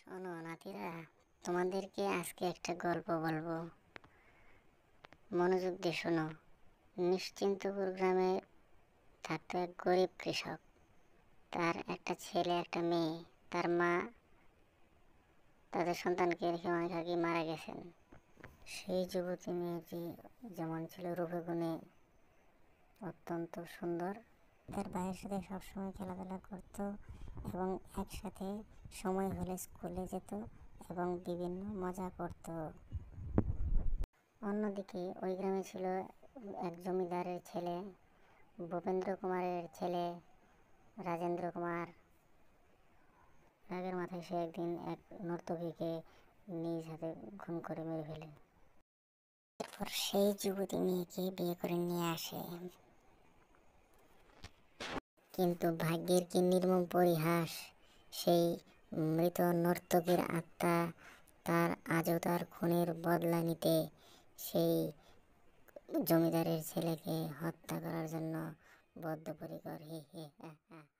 শোনো নাতিরা, তোমাদেরকে আজকে একটা গল্প বলবো। মনোযোগ দিয়ে শোনো। নিশ্চিন্তপুর গ্রামে থাকতো এক গরিব কৃষক। তার একটা ছেলে একটা মেয়ে। তার মা তাদের সন্তানকে রেখে অনেক আগে মারা গেছেন। সেই যুবতী মেয়েটি যেমন ছিল রূপে গুণে অত্যন্ত সুন্দর, তার ভাইয়ের সাথে সবসময় খেলাধুলা করত এবং একসাথে সময় হলে স্কুলে যেত এবং বিভিন্ন মজা করত। অন্যদিকে ওই গ্রামে ছিল এক জমিদারের ছেলে, ভূপেন্দ্র কুমারের ছেলে রাজেন্দ্র কুমার। রাগের মাথায় সে একদিন এক নর্তকীকে নিজ হাতে খুন করে মেরে ফেলে। এরপর সেই যুবতী মেয়েকে বিয়ে করে নিয়ে আসে। কিন্তু ভাগ্যের কি নির্মম পরিহাস, সেই মৃত নর্তকীর আত্মা তার আজও তার খুনের বদলা নিতে সেই জমিদারের ছেলেকে হত্যা করার জন্য বদ্ধপরিকর। হে হে হা হা।